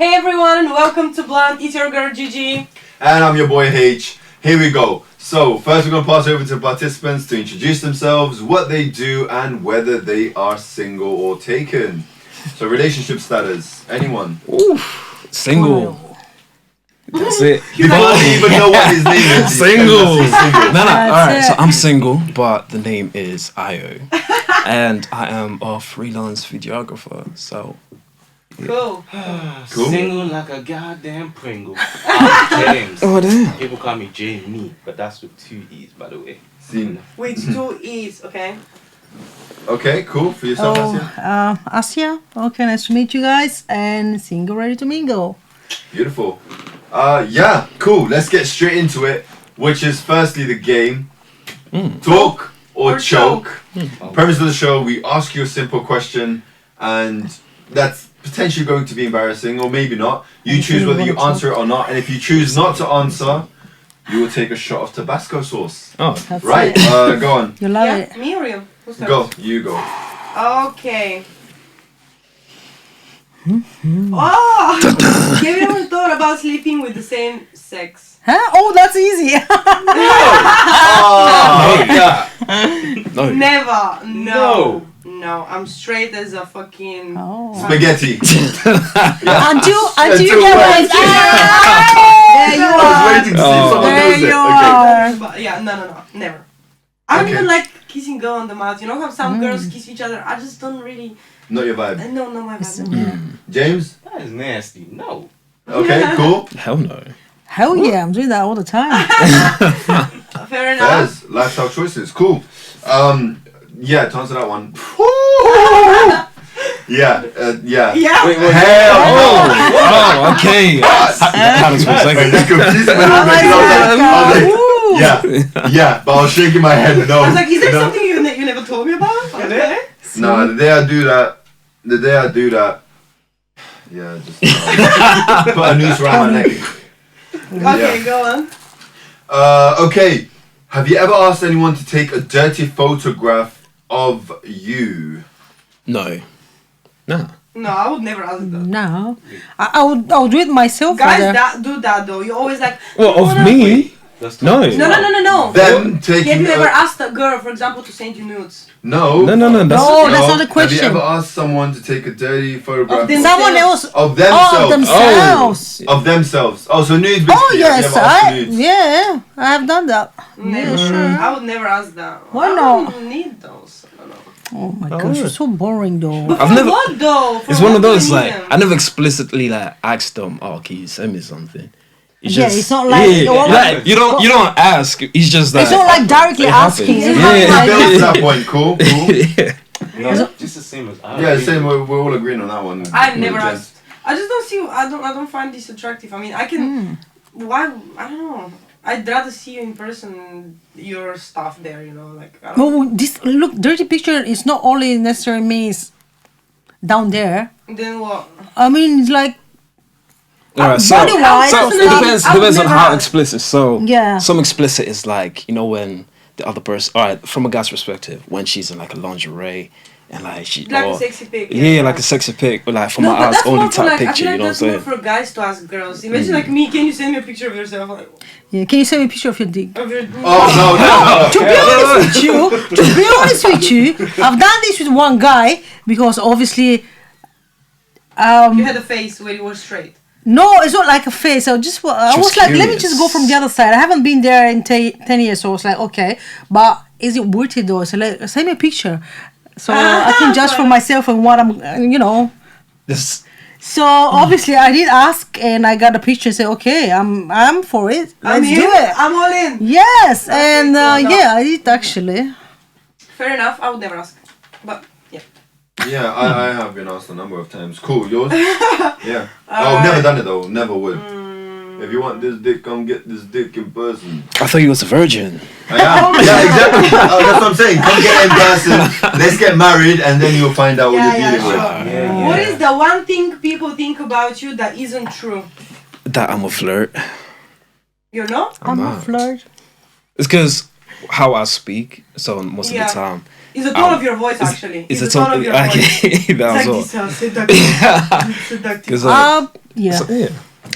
Hey everyone and welcome to Blunt. It's your girl Gigi. And I'm your boy H. Here we go. So first we're going to pass over to participants to introduce themselves, what they do and whether they are single or taken. So relationship status, anyone? Oof, single. That's it. You don't even know what his name is. Single. Single. No. Alright, so I'm single, but the name is Io. And I am a freelance videographer. So Cool. Cool. Single like a goddamn Pringle. I'm James. Oh damn. People call me Jamie, but that's with 2 E's, by the way. Seen. With 2 E's, okay? Okay, cool. For yourself, Asia? Asia. Okay, nice to meet you guys. And single, ready to mingle. Beautiful. Yeah, cool. Let's get straight into it, which is firstly the game. Talk or choke. Premise of the show, we ask you a simple question and that's potentially going to be embarrassing or maybe not. You choose whether you answer it or not, and if you choose not to answer, you will take a shot of Tabasco sauce. Oh. That's Right, it. go on. You love Yeah, it. me or you? Who starts? Go, you go. Okay. Oh! Have you ever thought about sleeping with the same sex? Huh? Oh, that's easy. Oh, yeah. No. Never. No, I'm straight as a fucking... Oh. Spaghetti. Until you get what? one. There you I was are. waiting to see if someone There knows it. you Okay. are. But yeah, no, never. I don't Okay. even like kissing girl on the mouth. You know how some girls kiss each other? I just don't really... Not your vibe. No, my vibe. James? That is nasty. No. Okay, cool. Hell no. Hell yeah, I'm doing that all the time. Fair enough. Fairs, lifestyle choices, cool. Yeah, to answer that one. Yeah. Yeah. Wait. Hell Oh, okay. That counts for a no! second. That confused me a little bit 'cause I was like, yeah, but I was shaking my head no. I was like, is there no. something you never told me about? Okay. No, the day I do that, yeah, just put a noose around my neck. Okay, Yeah. go on. Okay. Have you ever asked anyone to take a dirty photograph of you? No. Nah. No, I would never ask that. No. I would do it myself. Guys rather. do that though. You always like. Well, "You of wanna-" me? Let's talk No. about it. No. Them Have taking you ever asked a girl, for example, to send you nudes? No. No. No, that's not the Have question. you ever asked someone to take a dirty photograph Of them- Someone else. of Oh, themselves? themselves. Of themselves. Oh, so nudes basically. Oh Have you yes, ever asked nudes? I have done that. Never. sure. I would never ask that. Why I not? don't need those. I don't know. Oh my gosh, you're so boring though. But I've for never- what though? For It's what one of do those you need like them? I never explicitly like asked them, oh, can you send me something? It's Yeah, it's not like- yeah, all like you don't ask. It's just like It's not like directly it asking. happens. It's Yeah. not Build like, to that point. Cool. yeah. No, just the same as I. Yeah, same. We're all agreeing on that one. I've never Jen. asked. I just don't see. I don't find this attractive. I mean, I can. Why? I don't know. I'd rather see you in person. Your stuff there, you know, like. I don't oh, this look dirty picture is not only necessarily means down there. Then what? I mean, it's like Alright, so, body-wise so or it stuff. depends I would on never how ask. explicit. So Yeah. some explicit is like, you know, when the other person, alright, from a guy's perspective, when she's in like a lingerie and like she Like or- a sexy pic. yeah, like a sexy pic, but like from No, my but eyes that's only more for type like. I picture, feel you like know what I'm that's more saying? for guys to ask girls. Imagine like me. Can you send me a picture of yourself? Like, yeah. Can you send me a picture of your dick? of your. Oh no. To be honest with you, I've done this with one guy because obviously. You had a face where you were straight. No, it's not like a face. I was like, let me just go from the other side. I haven't been there in 10 years, so I was like, okay. But is it worth it though? So like, send me a picture, so I can judge for myself and what I'm, you know. This So obviously I did ask, and I got a picture and said, okay, I'm for it. Let's do it. I'm all in. Yes, Okay, and cool. No. yeah, I did actually. Fair enough. I would never ask. But yeah. Yeah, I have been asked a number of times. Cool, yours? Yeah. Oh, I've never done it though. Never would. If you want this dick, come get this dick in person. I thought you was a virgin. I am. Yeah, exactly. That's what I'm saying. Come get it in person. Let's get married, and then you'll find out what you're dealing sure. with. What is the one thing people think about you that isn't true? That I'm a flirt. You know? I'm a not. flirt. It's because how I speak. So most of Yeah. the time, It's the tone of your voice, actually. it's It's a the tone of your voice. okay. It's That's like all. this, seductive. Seductive. Because Yeah. So, yeah.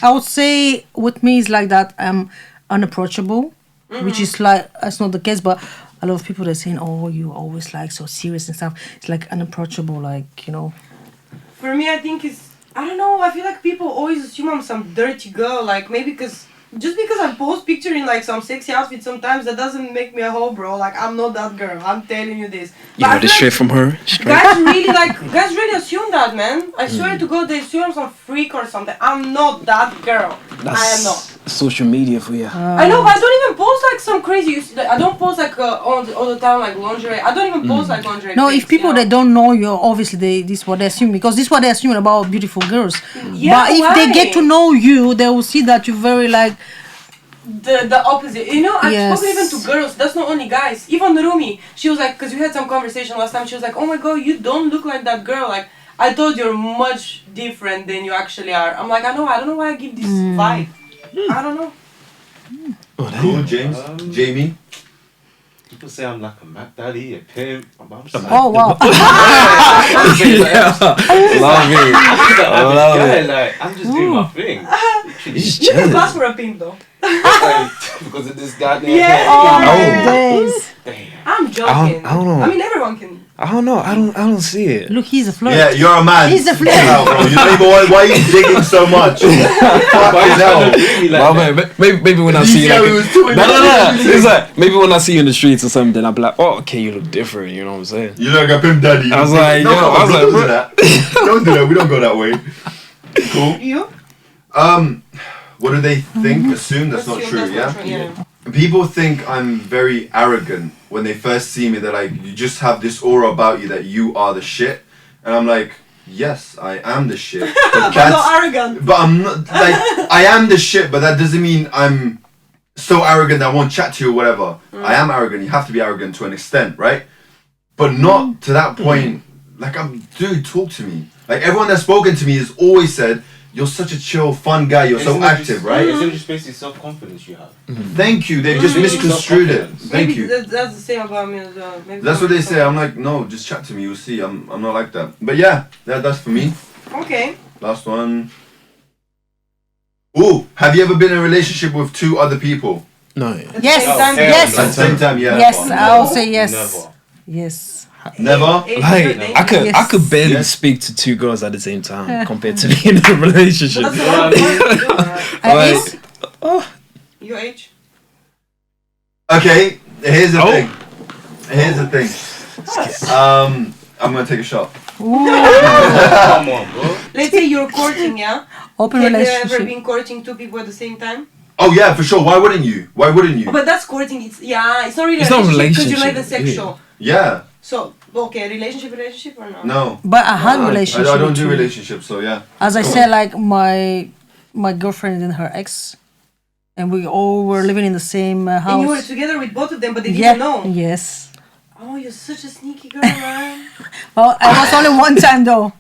I would say with me it's like that I'm unapproachable, which is like that's not the case, but a lot of people they're saying, "Oh, you always like so serious and stuff." It's like unapproachable, like For me, I think it's, I don't know, I feel like people always assume I'm some dirty girl, like maybe just because I post picture in like some sexy outfit sometimes, that doesn't make me a hoe, bro. Like, I'm not that girl, I'm telling you this. You But I heard it feel straight from her. Straight. guys really assume that, man. I swear to God, they assume I'm some freak or something. I'm not that girl. I am not. Social media for you. I know, but I don't even post like some crazy. I don't post like all the time like lingerie. I don't even post like lingerie. no. pics, If people you know? that don't know you, obviously this is what they assume because this is what they assume about beautiful girls. Yeah, but if they get to why? know you, they will see that you're very like The opposite, you know. I've Yes. spoken even to girls. That's not only guys. Even Rumi, she was like, because we had some conversation last time. She was like, "Oh my God, you don't look like that girl. Like, I thought you're much different than you actually are." I'm like, I know. I don't know why I give this vibe. I don't know. Oh, damn. Cool, James. Jamie. People say I'm like a Mac Daddy, a pimp. I'm just like, oh wow. Love it. love it. Like, I'm just doing my thing. He's You can chilling. pass for a pimp though. Like, because of this goddamn Yeah. Oh, Oh. days. Damn. I'm joking. I don't know. I mean, everyone can. I don't know. I don't see it. Look, he's a flirt. Yeah, you're a man. He's a flirt. Chill out, bro. You don't even why are you digging so much? Fucking hell. Well, maybe when I see you, Yeah, like, we was doing no. that. It's like maybe when I see you in the streets or something, I'll be like, oh, okay, you look different. You know what I'm saying? You look like a pimp daddy. I was like, no, yo, I was don't like, do that. Don't do that. We don't go that way. Cool. You? What do they think? Assume that's not true, yeah? People think I'm very arrogant when they first see me. They're like, you just have this aura about you that you are the shit. And I'm like, yes, I am the shit. But I'm that's, not arrogant. but I'm not, like, I am the shit, but that doesn't mean I'm so arrogant that I won't chat to you or whatever. I am arrogant. You have to be arrogant to an extent, right? But not to that point. Like, dude, talk to me. Like, everyone that's spoken to me has always said, you're such a chill, fun guy. You're so active, right? Isn't it just basically self-confidence you have? Thank you. They've just misconstrued it. Thank Maybe you. that's the same about me as well. Maybe That's what they say. I'm like, no, just chat to me. You'll see. I'm not like that. But yeah, that's for me. Okay. Last one. Ooh, have you ever been in a relationship with two other people No. Yes, Same time, yes, at the same time? Yeah. yes. I will say yes. Never. Yes. Never. Like I could Yes. barely Yes. speak to two girls at the same time compared to being in a relationship. That's a lot of work to do. Like, oh, Your age? Okay. Here's the Oh. thing. Here's the thing. I'm gonna take a shot. Come on, bro. Let's say you're courting, yeah? Open Have you ever relationship. been courting two people at the same time? Oh yeah, for sure. Why wouldn't you? Why wouldn't you? But that's courting. It's not really It's not a relationship because you're not even relationship, sexual. Yeah. So okay, relationship or no? No. But I had I relationship. don't do too. relationships, so yeah. As I said, like my girlfriend and her ex, and we all were living in the same house. And you were together with both of them, but they yeah. didn't know. Yes. Oh, you're such a sneaky girl, man. Well, I was only one time though.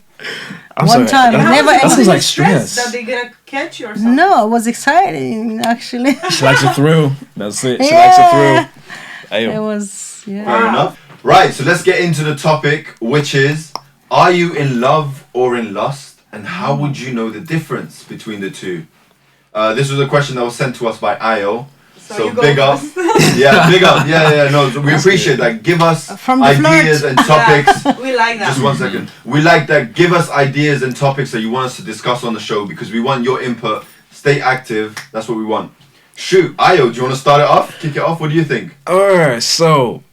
I'm One sorry. time. That, Never that ever. sounds like stressed stress. that they're gonna catch you or something. No, it was exciting actually. She likes a thrill. That's it. She likes a thrill. It Ayo. was Fair yeah. enough. Right, so let's get into the topic, which is, are you in love or in lust? And how would you know the difference between the two? This was a question that was sent to us by Ayo. So you go big up. first. Yeah, big up. Yeah, no, we appreciate that. Give us From the ideas flirt. and topics. We like that. Just 1 second. We like that. Give us ideas and topics that you want us to discuss on the show because we want your input. Stay active. That's what we want. Shoot, Ayo, do you want to start it off? Kick it off? What do you think? Alright, so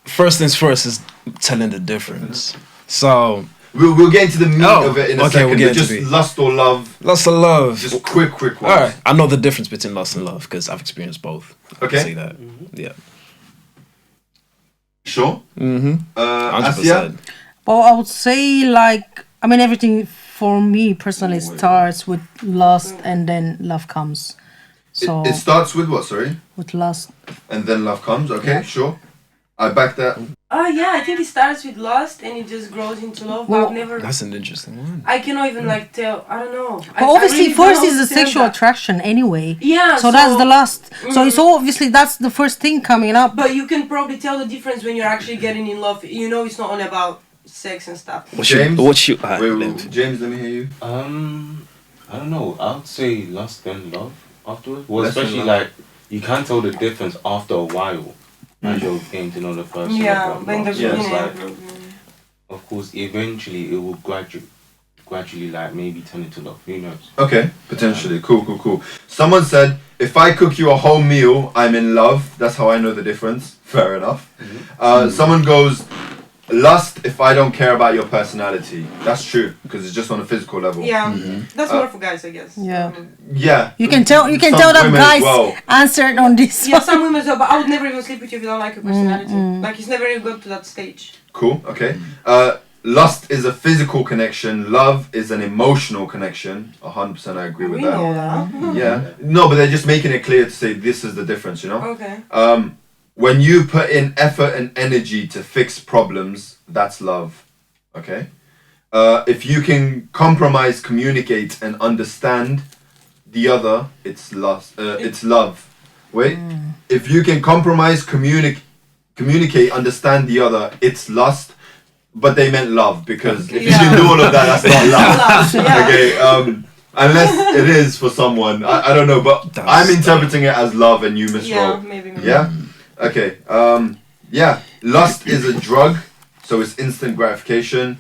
first things first is telling the difference. So We'll get into the meat Oh, of it in a okay, second. we'll get But just into it. lust or love. lots of love. Just quick ones. Alright, I know the difference between lust and love because I've experienced both. I Okay. can see that. Yeah. Sure. Mm-hmm. Asia? 100%. Well, I would say like I mean everything for me personally starts with lust and then love comes. So It starts with what, sorry? with lust. And then love comes. Okay, sure. I back that. Yeah, I think it starts with lust and it just grows into love. But Well, I've never. That's an interesting one. I cannot even like tell. I don't know. But obviously, really don't first is the understand sexual that. attraction anyway. Yeah. So that's the lust. So it's obviously that's the first thing coming up. But you can probably tell the difference when you're actually getting in love. You know, it's not only about sex and stuff. James? What's you? Wait, James, let me hear you. I don't know. I would say lust then love afterwards. Well, Lust then especially love. like you can tell the difference after a while as you're getting to know the person. Yeah, of but in the love. So it's beginning. like, of course, eventually it will gradually like maybe turn into love. Who knows? Okay, potentially. Cool. Someone said, if I cook you a whole meal, I'm in love. That's how I know the difference. Fair enough. Someone goes, lust if I don't care about your personality. That's true, because it's just on a physical level. Yeah, that's more for guys, I guess. Yeah. Yeah. You can tell Some that women as guys well. answered on this. Yeah, some women as well, but I would never even sleep with you if you don't like your personality. Like, it's never even got to that stage. Cool, okay. Lust is a physical connection. Love is an emotional connection. 100% I agree with We that. know that. Yeah. No, but they're just making it clear to say this is the difference, you know? Okay. When you put in effort and energy to fix problems, that's love. Okay? If you can compromise, communicate, and understand the other, it's lust. It's love. Wait. If you can compromise, communicate, understand the other, it's lust. But they meant love, because if you can do all of that, that's not love. Yeah. Okay. Unless it is for someone, I don't know. But I'm interpreting it as love, and you Yeah, miswrote. maybe. Yeah. Okay. Yeah. Lust is a drug, so it's instant gratification.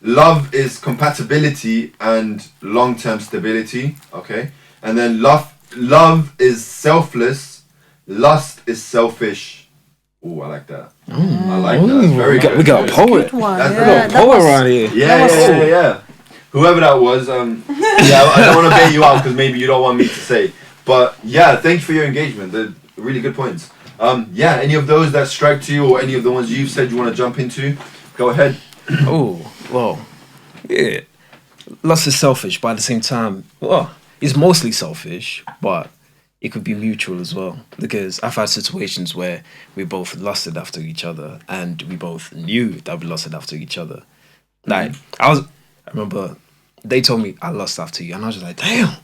Love is compatibility and long-term stability. Okay. And then love is selfless. Lust is selfish. Ooh, I like that. I like that. That's very good. We got a poet. Good one. That's Yeah, good. that Poet was- around here. Yeah. Whoever that was, yeah, I don't want to bait you out because maybe you don't want me to say. But yeah, thank you for your engagement. They're really good points. Yeah, any of those that strike to you or any of the ones you've said you want to jump into, go ahead. Oh, well, yeah. Lust is selfish, but at the same time, well, it's mostly selfish, but it could be mutual as well. Because I've had situations where we both lusted after each other and we both knew that we lusted after each other. Like, I remember they told me I lust after you, and I was just like, damn.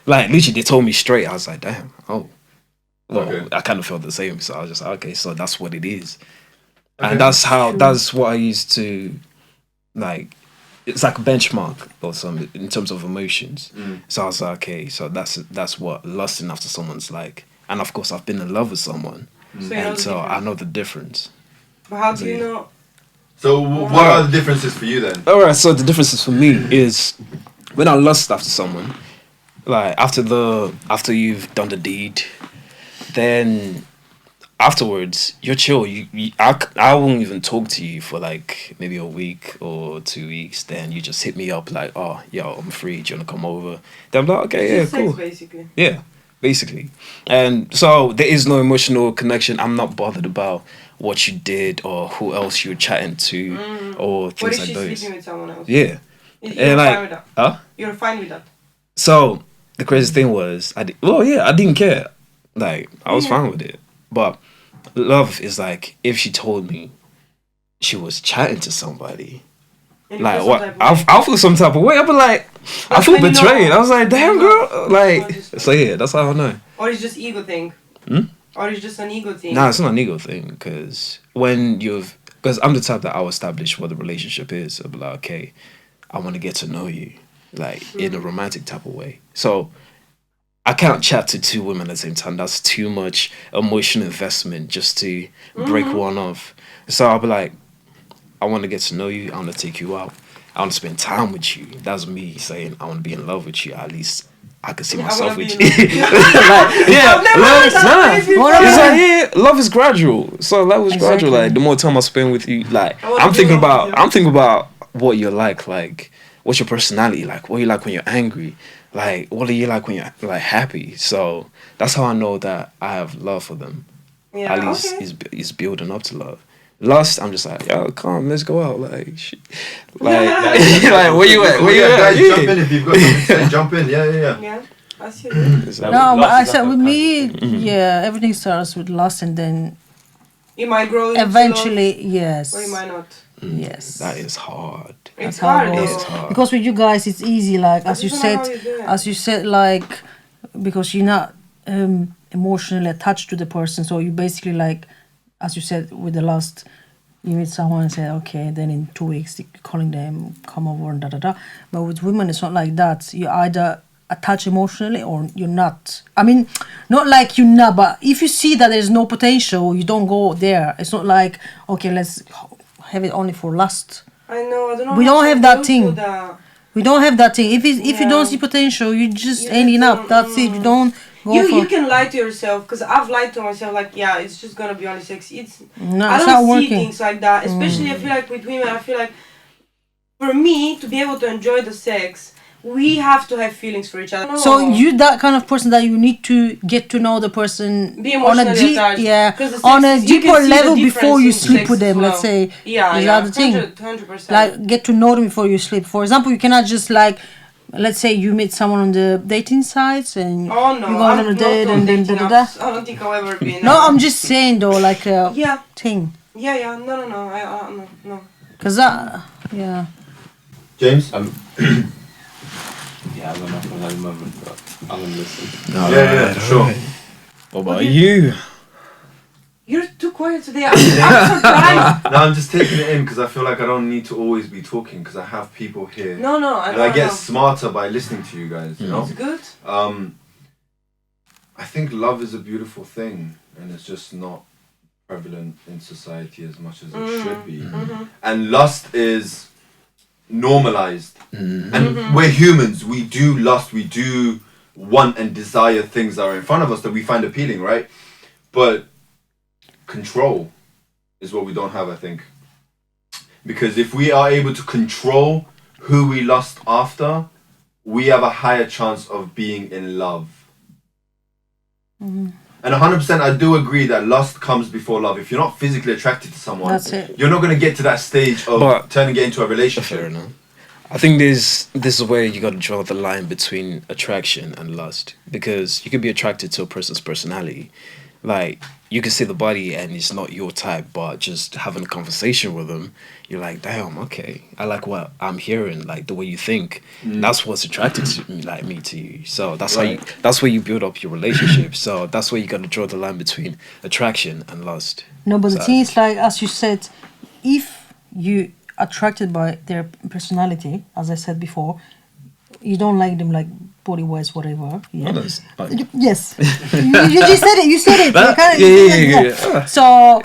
Like, literally, they told me straight. I was like, damn. Oh. Well, Okay. I kind of felt the same. So I was just like, okay, so that's what it is. Okay. And that's what I used to, like, it's like a benchmark or something in terms of emotions. So I was like, okay, so that's what lusting after someone's like. And of course, I've been in love with someone, So you know and the so I difference. know the difference. But how do you know? So what are the differences for you then? All right, so the differences for me is when I lust after someone, like after you've done the deed, then afterwards you're chill. I won't even talk to you for like maybe a week or 2 weeks. Then you just hit me up like, oh, yo, I'm free. Do you wanna come over? Then I'm like, okay, yeah, It's sex, cool. basically. Yeah, basically. And so there is no emotional connection. I'm not bothered about what you did or who else you're chatting to or What things if like she's those. sleeping with someone else? Yeah. You're And fine like, with that. huh? You're fine with that. So the crazy thing was, I didn't care. Like, I was fine with it. But love is like, if she told me she was chatting to somebody, And you like, feel some what? type of way. I'll feel some type of way. I'll be like, I That's feel when you know. betrayed. I was like, damn, girl. Oh, Like, just- so yeah, that's how I know. Or it's just ego thing. Or it's just an ego thing. Nah, it's not an ego thing, because I'm the type that I'll establish what the relationship is. I'll be like, okay, I want to get to know you, like, in a romantic type of way. So I can't chat to two women at the same time. That's too much emotional investment just to break one off. So I'll be like, I want to get to know you. I want to take you out. I want to spend time with you. That's me saying I want to be in love with you. At least I can see I myself wanna with be you. in love. Like, yeah, I've never love, heard that nah. phrase before. It's like, yeah, love is gradual. So love is gradual. Exactly. Like, the more time I spend with you, like, I wanna I'm be thinking in love with about, you. I'm thinking about what you're like, what's your personality like, what you like when you're angry, like, what are you like when you're like happy. So that's how I know that I have love for them. Yeah, At least okay. it's building up to love. Lust, I'm just like, yo, come, let's go out, like, shit. Like, like, where you at? Where you at? Guys, Yeah. jump in if you've got something to say. Jump in. Yeah. Yeah, I see. It's like- No, but I Lust is said like with a me, kind yeah, everything starts with lust, and then You might grow into eventually, love, yes, or you might not. yes. That is hard. It's That's how hard. it It's goes. though. hard. Because with you guys, it's easy. Like as you just don't know said, how you do it. like because you're not emotionally attached to the person, so you basically like, as you said with the lust, you meet someone and say, okay, then in 2 weeks you're calling them, come over and da da da. But with women, it's not like that. You either attached emotionally or you're not. I mean, not like you're not, but if you see that there's no potential, you don't go there. It's not like, okay, let's have it only for lust. I know. I don't know. We how don't to have that go thing. to that. We don't have that thing. If you Yeah. don't see potential, you just You ending just up. That's it. You don't go for. You can lie to yourself, because I've lied to myself, like, yeah, it's just gonna be only sex. No, I it's don't not see working. things like that. Especially I feel like with women, I feel like for me to be able to enjoy the sex, we have to have feelings for each other. So you that kind of person that you need to get to know the person Be on a emotionally attached. yeah 'Cause the on sex a is- you can deeper see the level difference before you in sleep sex with them. as Let's well. say Yeah, is yeah, that the thing? 100%. Like get to know them before you sleep. For example, you cannot just like. Let's say you meet someone on the dating sites and Oh no, you go I'm on a not date on and then dating da da da. apps. I don't think I'll ever be. No, I'm just saying though, like a Yeah, thing, yeah. No. No. cause that yeah. James? Yeah, I got nothing at the moment, but I'm gonna listen. Yeah, sure. What about you? You're too quiet today. I'm surprised. No, I'm just taking it in because I feel like I don't need to always be talking because I have people here. No, And I get smarter by listening to you guys, you know? It's good. I think love is a beautiful thing and it's just not prevalent in society as much as it should be. And lust is normalized. And we're humans. We do lust. We do want and desire things that are in front of us that we find appealing, right? But control is what we don't have, I think. Because if we are able to control who we lust after, we have a higher chance of being in love. And 100% I do agree that lust comes before love. If you're not physically attracted to someone, That's it. you're not going to get to that stage of But- turning it into a relationship. Fair enough. I think this is where you got to draw the line between attraction and lust, because you could be attracted to a person's personality, like you can see the body and it's not your type, but just having a conversation with them, you're like, damn, okay, I like what I'm hearing, like the way you think. That's what's attracted to me, like me to you. So that's Right. that's where you build up your relationship. So that's where you got to draw the line between attraction and lust. No, but the So- thing is, like as you said, if you attracted by their personality, as I said before, you don't like them like body wise, whatever. Yeah. Others, like- Yes. you just said it. You said it. That- You kinda- yeah, you yeah, said it, yeah. So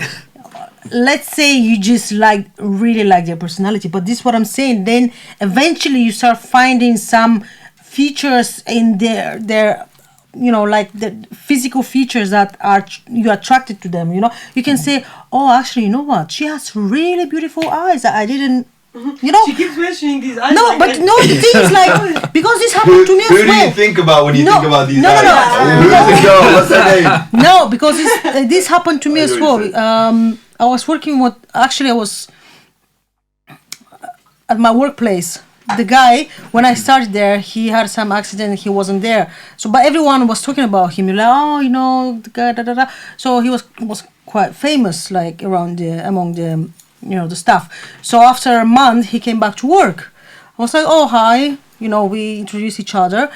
let's say you just really like their personality, but this is what I'm saying. Then eventually you start finding some features in their you know, like the physical features that are you attracted to them. You know, you can say, oh, actually, you know what? She has really beautiful eyes that I didn't. You know. She keeps mentioning these eyes. No, like but that. no, the thing is like because this happened to me Who as do well. you think about when you No, think about these no, no, eyes? no. Who's the girl? What's her name? No, because this happened to me I as know what you well. I was working with actually I was at my workplace. The guy, when I started there, he had some accident. He wasn't there. So, but everyone was talking about him. You're like, oh, you know, the guy, da da da. So he was quite famous, like around among the, you know, the staff. So after a month, he came back to work. I was like, oh hi, you know, we introduced each other.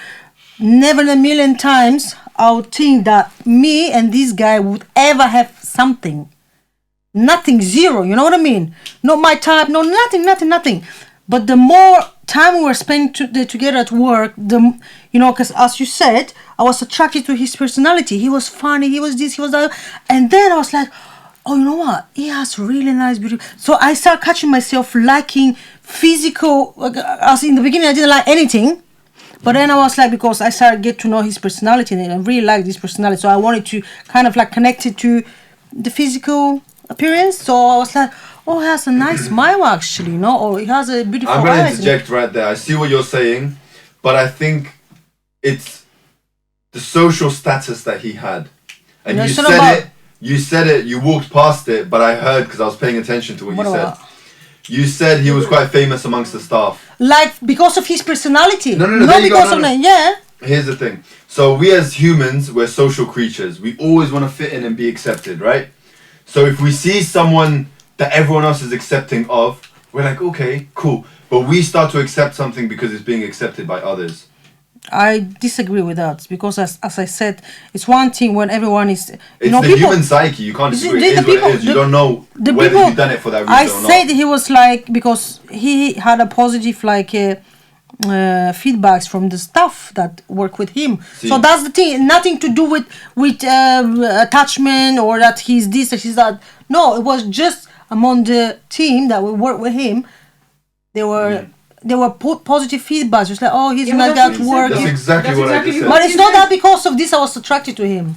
Never in a million times I would think that me and this guy would ever have something. Nothing, zero. You know what I mean? Not my type. No, nothing. But the more time we were spending together at work, you know, because as you said, I was attracted to his personality. He was funny. He was this. He was that. And then I was like, oh, you know what? He has really nice, beautiful. So I started catching myself liking physical. As in the beginning, I didn't like anything. But then I was like, because I started get to know his personality and I really liked his personality. So I wanted to kind of like connect it to the physical appearance. So I was like, oh, he has a nice smile actually, you know, or he has a beautiful I'm going to eyes. interject right there. I see what you're saying, but I think it's the social status that he had. And No, you it's not said about- it, you walked past it, but I heard because I was paying attention to what What you said. about- You said he was quite famous amongst the staff. Like because of his personality. No, Not there you go, because no, of no. that, yeah. Here's the thing. So we as humans, we're social creatures. We always want to fit in and be accepted, right? So if we see someone that everyone else is accepting of, we're like, okay, cool. But we start to accept something because it's being accepted by others. I disagree with that because as I said, it's one thing when everyone is It's you know the people human psyche. You can't disagree. the It is what people- it is. You the- don't know the whether people you've done it for that reason I or not. said he was like because he had a positive like feedbacks from the staff that work with him. So that's the thing. Nothing to do with attachment or that he's this or he's that. No, it was just among the team that we work with him. They were positive feedbacks. It's like, oh, he's not that work. That's exactly what I just said. But it's not that because of this I was attracted to him.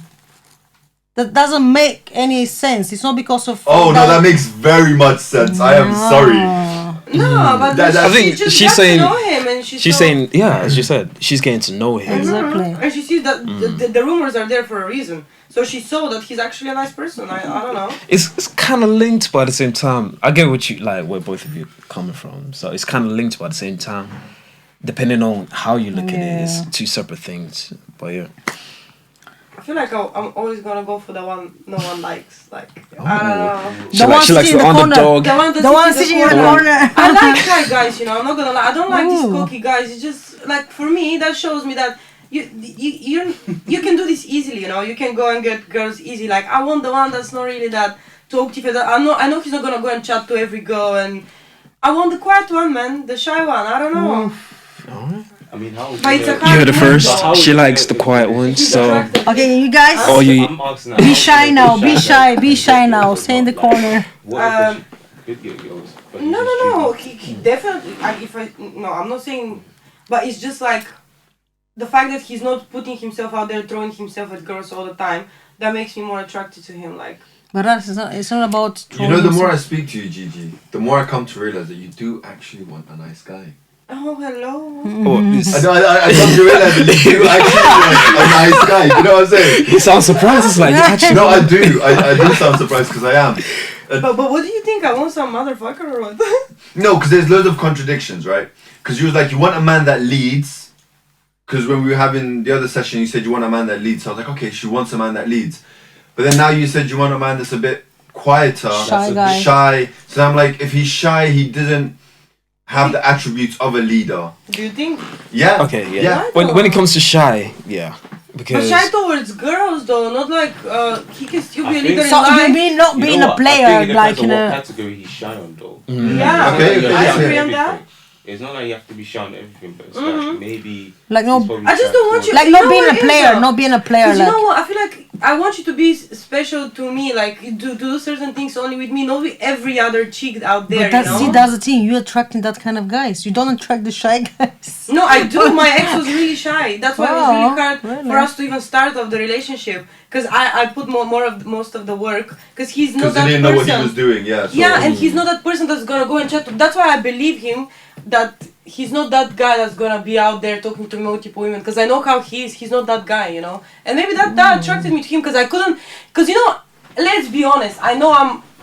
That doesn't make any sense. It's not because of. Oh no, that makes very much sense. I am sorry. No, but I think she's saying. To know him and she's saying, yeah, as you said, she's getting to know him. Exactly. And she sees that the rumors are there for a reason. So she saw that he's actually a nice person. I don't know. It's kind of linked, but at the same time, I get what you like, where both of you coming from. So it's kind of linked, but at the same time, depending on how you look at it, it's two separate things. But yeah. I feel like I'm always gonna go for the one no one likes. Like I don't know. She likes the underdog. The one sitting in the corner. I like shy guys, you know. I'm not gonna lie. I don't like these cocky guys. It's just like for me that shows me that you can do this easily. You know, you can go and get girls easy. Like I want the one that's not really that talkative. I know he's not gonna go and chat to every girl, and I want the quiet one, man. The shy one. I don't know. I mean, how? But it's a You heard it first. She likes the quiet ones. So okay, you guys. oh, you. Be shy now. Be shy now. Stay in the corner. No. He definitely. I'm not saying, but it's just like the fact that he's not putting himself out there, throwing himself at girls all the time. That makes me more attracted to him. Like. But it's not about. You know, the more I speak to you, Gigi, the more I come to realize that you do actually want a nice guy. Oh, hello. I come to realize that you do actually want a nice guy. You know what I'm saying? You sound surprised. It's like actually. No, I do. I do sound surprised because I am. But what do you think? I want some motherfucker or what? No, because there's loads of contradictions, right? Because you was like, you want a man that leads. Because when we were having the other session, you said you want a man that leads. So I was like, okay, she wants a man that leads. But then now you said you want a man that's a bit quieter, shy. So I'm like, if he's shy, he doesn't have the attributes of a leader. Do you think? Yeah. Okay, yeah. When it comes to shy, yeah. Because but shy towards girls though, not like he can still be a leader in so life. you mean not being a player, like in a category he's shy on though. Yeah. Okay. I agree on that. It's not like you have to be shy on everything, but it's like maybe. Like no, I just don't want you. like not being a player, not being a player. Like, like, you know what? I feel like I want you to be special to me, like to do certain things only with me, not with every other chick out there. but you know? that's the thing. You're attracting that kind of guys. You don't attract the shy guys. No, I do. My ex was really shy. That's why it was really hard for us to even start off the relationship. Because I put most of the work. Because he's not that person. Because he didn't know what he was doing. Yeah. So yeah, and he's not that person that's gonna go and chat to. That's why I believe him. That he's not that guy that's gonna be out there talking to multiple women. Because I know how he is. He's not that guy, you know. And maybe that attracted me to him. Because I couldn't. Because you know, let's be honest. I know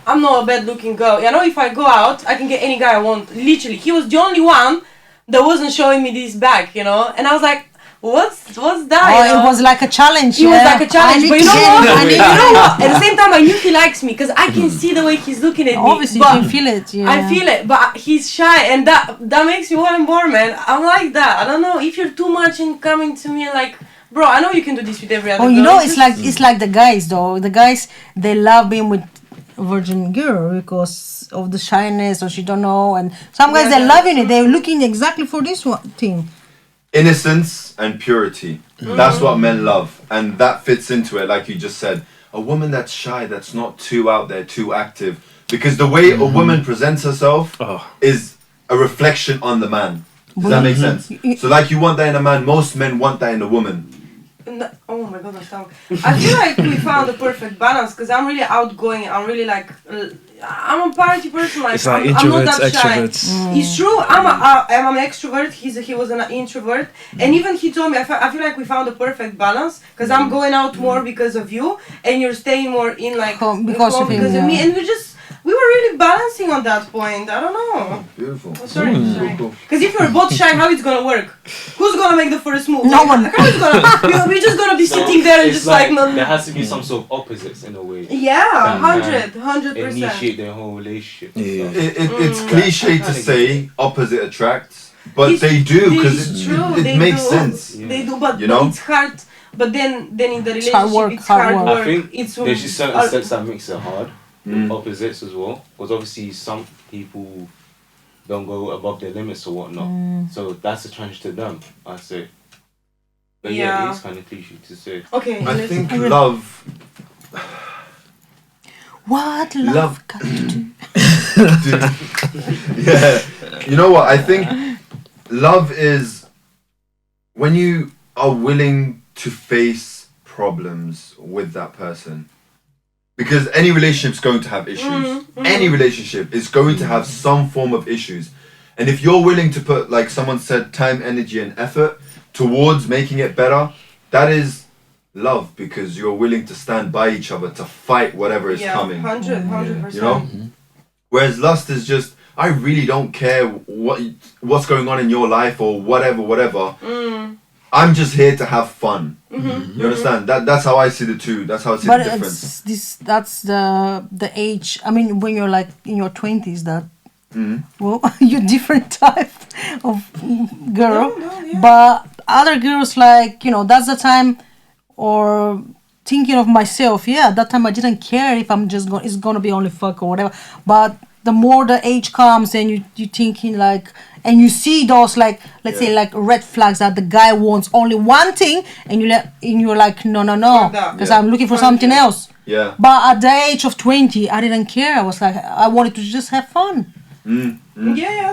I'm not a bad looking girl. I know if I go out, I can get any guy I want. Literally, he was the only one that wasn't showing me this back, you know. And I was like, what's that? Oh, you know? it was like a challenge. It was like a challenge, but you know what? At the same time, I knew he likes me because I can see the way he's looking at me. Obviously, you can feel it. Yeah. I feel it, but he's shy, and that makes me more and more, man. I'm like that. I don't know if you're too much and coming to me like, bro, I know you can do this with every other girl. You know, it's like the guys though. The guys, they love being with virgin girl because of the shyness, or she don't know, and some guys they're loving it. They're looking exactly for this one thing. Innocence and purity. That's what men love. And that fits into it, like you just said. A woman that's shy, that's not too out there, too active. Because the way a woman presents herself is a reflection on the man. Does that make sense? So like you want that in a man, most men want that in a woman. Oh my god, my stomach. I feel like we found the perfect balance because I'm really outgoing. I'm really like, I'm a party person. Like, it's like I'm introverts, not that shy. extroverts. It's true. I'm an extrovert. He was an introvert, and even he told me I feel like we found the perfect balance because I'm going out more because of you, and you're staying more in like because of me, and we were really balancing on that point. I don't know. Beautiful. Oh, sorry. Because if you're both shy, how it's gonna work? Who's gonna make the first move? No one. How it's gonna? We're just gonna be sitting there and just like there has to be some sort of opposites in a way. Yeah, 100%. Initiate their whole relationship. Yeah. It's cliche to say opposite attracts, but they do because it makes sense. They do, but you know? it's hard. But then in the relationship, it's hard hard work. work. I think it's there's just certain steps that makes it hard. Opposites as well, because obviously some people don't go above their limits or whatnot. So that's a challenge to them, I say. But yeah, it is kind of cliche to say. Okay. I think love. What love got to do? Yeah. You know what? I think love is when you are willing to face problems with that person. Because any relationship's going to have issues. Any relationship is going to have some form of issues. And if you're willing to put, like someone said, time, energy, and effort towards making it better, that is love, because you're willing to stand by each other to fight whatever is coming. 100%. You know? Whereas lust is just, I really don't care what's going on in your life or whatever. I'm just here to have fun. You understand? That's how I see the two. That's how I see the difference. That's the age. I mean, when you're like in your 20s, that well, you're different type of girl. But other girls, like, you know, that's the time, or thinking of myself. Yeah, at that time I didn't care if I'm just it's gonna be only fuck or whatever. But the more the age comes, and you thinking like, and you see those, like, let's say like red flags that the guy wants only one thing, and you're like, no, because I'm looking for something else. Yeah. But at the age of 20, I didn't care. I was like, I wanted to just have fun. Yeah.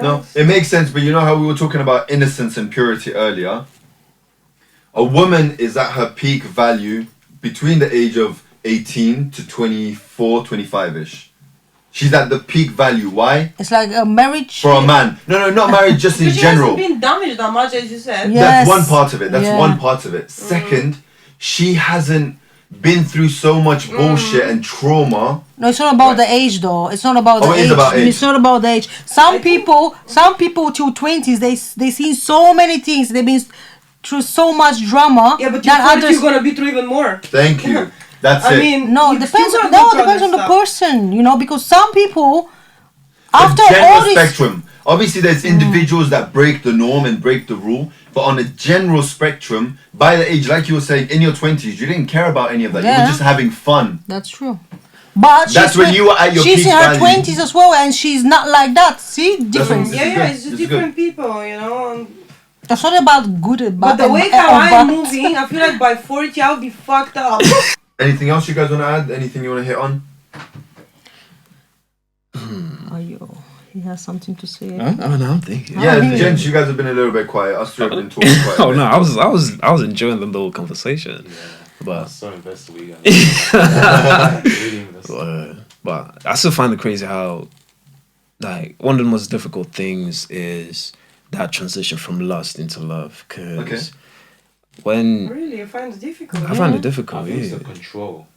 No, it makes sense. But you know how we were talking about innocence and purity earlier? A woman is at her peak value between the age of 18 to 24, 25-ish. She's at the peak value. Why? It's like a marriage. For a man. No, not marriage, just in general. She hasn't been damaged that much, as you said. Yes. That's one part of it. Second, she hasn't been through so much bullshit and trauma. No, it's not about the age, though. It's not about the age. It's not about the age. Some people till 20s, they seen so many things. They've been through so much drama. Yeah, but you're gonna be through even more. Thank you. That's it. I mean, no, depends on the person, you know, because some people, after general all this spectrum. Obviously, there's individuals that break the norm and break the rule, but on a general spectrum, by the age, like you were saying, in your 20s, you didn't care about any of that. You were just having fun. That's true. But that's when you were at your peak she's in her value. 20s as well, and she's not like that. See, difference. Yeah, it's just different people, you know. It's not about good and bad. But the way how I'm moving, I feel like by 40 I'll be fucked up. Anything else you guys want to add? Anything you want to hit on? He has something to say. Oh no, I'm thinking. Yeah, gents, you guys have been a little bit quiet. Us three have been talking quite a bit. No, I was enjoying the little conversation. Yeah. But I'm so invested with you guys. Really invested. But I still find it crazy how, like, one of the most difficult things is that transition from lust into love. Because when really, I find it difficult. I find it difficult. I think it's the control.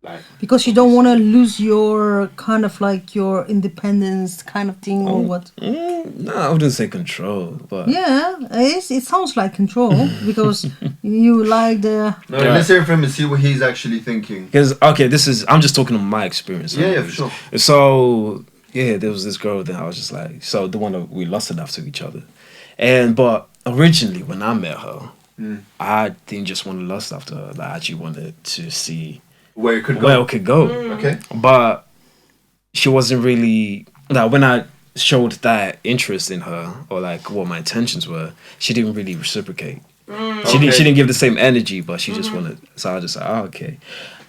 Like, because you don't want to lose your kind of like your independence kind of thing or what? No, I wouldn't say control, but yeah, it sounds like control because you like the. No, let's hear from him and see what he's actually thinking. Because I'm just talking on my experience. Yeah, for sure. So yeah, there was this girl that I was just like, so the one that we lusted after each other, but originally when I met her, I didn't just want to lust after her. I actually wanted to see where it could go. Okay. But she wasn't really, like, when I showed that interest in her or like what my intentions were, she didn't really reciprocate. She didn't give the same energy, but she just wanted. So I just said, okay.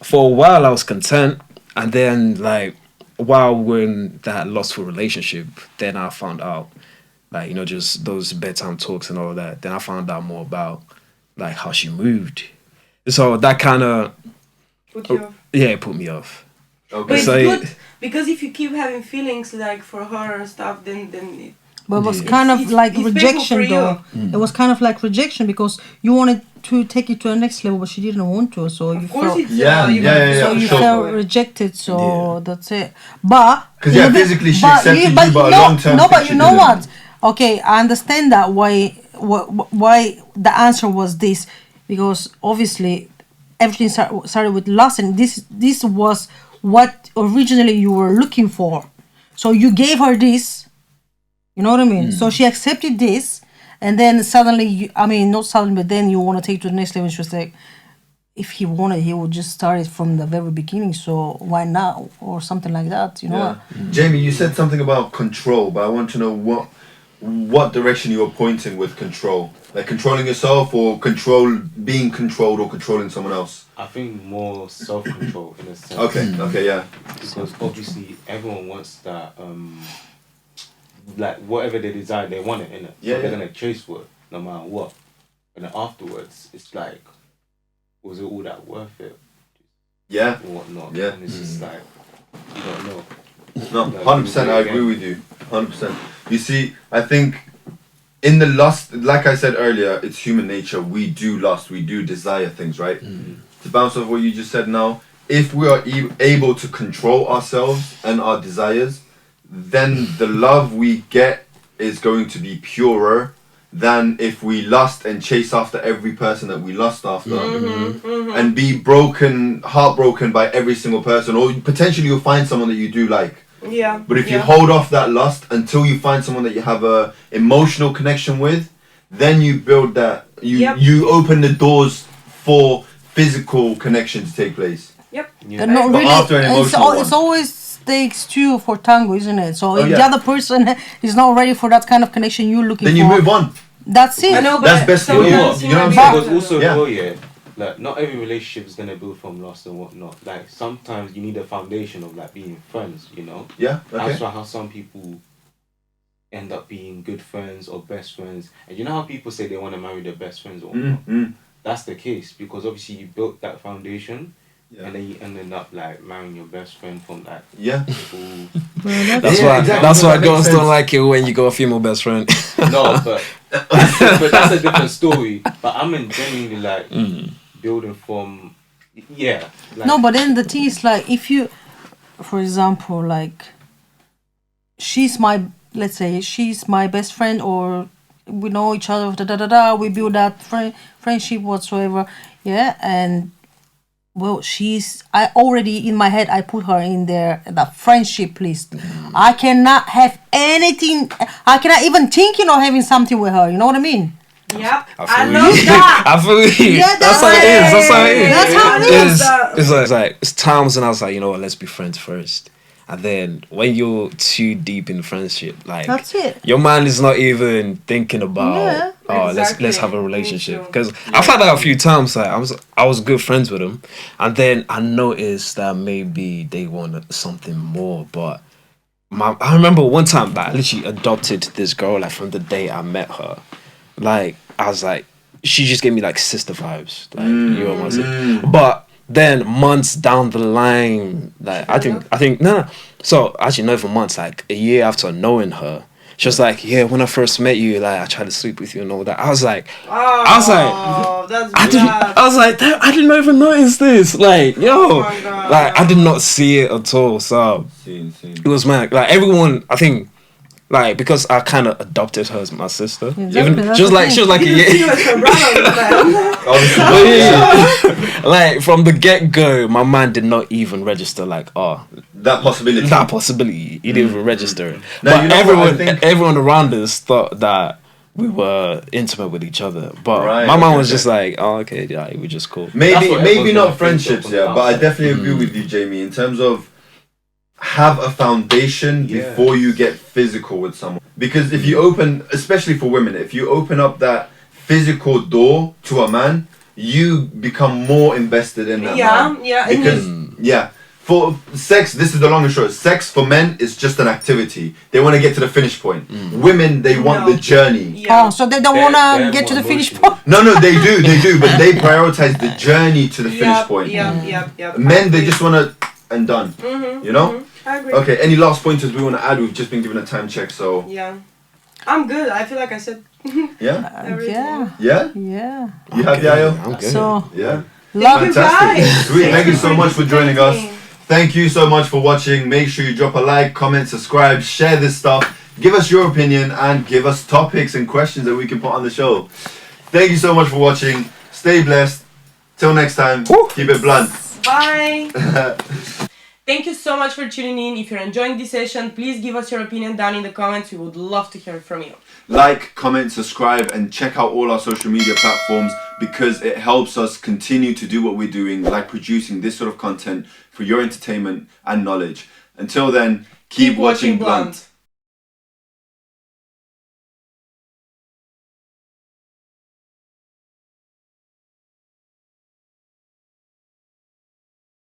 For a while I was content, and then like while we're in that lustful relationship, then I found out, like, you know, just those bedtime talks and all of that. Then I found out more about like how she moved. So that kind of put you off. Yeah, it put me off. Okay. But it's good because if you keep having feelings like for her and stuff, then it. But it was kind of like rejection, though. It was kind of like rejection because you wanted to take it to the next level, but she didn't want to. So you felt, so you felt rejected. So that's it. But because physically she accepted you, but long term. No, but you know what? Okay, I understand that why the answer was this, because obviously everything started with lust, and this was what originally you were looking for. So you gave her this. You know what I mean? So she accepted this, and then suddenly, not suddenly, but then you want to take it to the next level. She was like, if he wanted, he would just start it from the very beginning. So why not, or something like that? You know. Yeah. Jamie, you said something about control, but I want to know what direction you were pointing with control. Like controlling yourself, or being controlled, or controlling someone else. I think more self-control in a sense. Okay, yeah. Because obviously everyone wants that, like whatever they desire, they want it, innit? Yeah, so they're gonna chase for it no matter what. And then afterwards, it's like, was it all that worth it? Yeah. Or whatnot? Yeah. And it's just like, you don't know. No, Like, 100%. I agree with you. 100%. You see, I think in the lust, like I said earlier, it's human nature. We do lust. We do desire things, right? To bounce off what you just said now, if we are able to control ourselves and our desires, then the love we get is going to be purer than if we lust and chase after every person that we lust after and be heartbroken by every single person, or potentially you'll find someone that you do like. Yeah. But if you hold off that lust until you find someone that you have a emotional connection with, then you build that, you open the doors for physical connection to take place. Yep. And not But really, after an emotional it's one. always takes two for tango, isn't it? So if the other person is not ready for that kind of connection you're looking then for, you move on. That's it. I know, but That's best for you. sometimes You know what I'm might saying? be Because also, Yeah. like not every relationship is gonna build from lust and whatnot. Like sometimes you need a foundation of like being friends, you know. Yeah. That's Okay. why how some people end up being good friends or best friends. And you know how people say they want to marry their best friends or whatnot? That's the case because obviously you built that foundation. Yeah. And then you ended up like marrying your best friend from like Yeah. people. That's Yeah, why. exactly. That's why That makes girls don't sense. like it when you got a female best friend. No, but that's a different story. But I'm in genuinely like building from Like, No, but then the thing is like if you, for example, like let's say she's my best friend, or we know each other, we build that friendship whatsoever, yeah, and well, I already in my head I put her in there, the friendship list. I cannot have anything. I cannot even thinking of having something with her. You know what I mean? Yep. I I feel love you. that. I feel you. Yeah, That's how it is. That's how it is. That's how it is. It's like it's times when I was like, you know what, let's be friends first. And then when you're too deep in friendship, like That's it. your mind is not even thinking about Yeah. let's Exactly. have a Me relationship. too. Because I've had that a few times. Like I was good friends with them, and then I noticed that maybe they wanted something more. But I remember one time that I literally adopted this girl like from the day I met her. Like I was like, she just gave me like sister vibes. Like you know what I'm saying? But then months down the line, like I think no. So actually, not even months. Like a year after knowing her, she was like, "Yeah, when I first met you, like I tried to sleep with you and all that." I was like, Oh, that's bad. I was like, "Damn, I didn't even notice this." Like, yo, my God. like I did not see it at all. So it was mad. Like everyone, I think. Like because I kind of adopted her as my sister, Exactly, even that's she was the like thing. a year. You as her brother, man. Obviously. Like from the get go, my mind did not even register. Like, That possibility. that possibility, he didn't even register. Now, But you know what I think? everyone around us thought that we were intimate with each other. But Right, my mom okay, was okay. just like, "Oh, okay, yeah, we're just cool." Maybe That's what maybe everyone's not gonna think friendships, of yeah, from but I outside. definitely agree with you, Jamie, in terms of have a foundation before you get physical with someone. Because if you open, especially for women, if you open up that physical door to a man, you become more invested in that man. Yeah. Because for sex, this is the long and short. Sex for men is just an activity. They want to get to the finish point. Women, they want the journey. Yeah. Oh, so they don't They're- want to they're get to more the finish emotional. point. No, they do, but they prioritize the journey to the finish point. Yep. Men, they just want to and done. You know? I agree. Okay, any last pointers we want to add? We've just been given a time check, so Yeah. I'm good. I feel like I said yeah? everything. Yeah? Yeah. You have Yayo? I'm good. So Yeah? love you Fantastic. guys. Sweet. Thank you so much for joining us. participating. Thank you so much for watching. Make sure you drop a like, comment, subscribe, share this stuff. Give us your opinion and give us topics and questions that we can put on the show. Thank you so much for watching. Stay blessed. Till next time, keep it blunt. Bye. Thank you so much for tuning in. If you're enjoying this session, please give us your opinion down in the comments. We would love to hear from you. Like, comment, subscribe, and check out all our social media platforms because it helps us continue to do what we're doing, like producing this sort of content for your entertainment and knowledge. Until then, keep watching Blunt.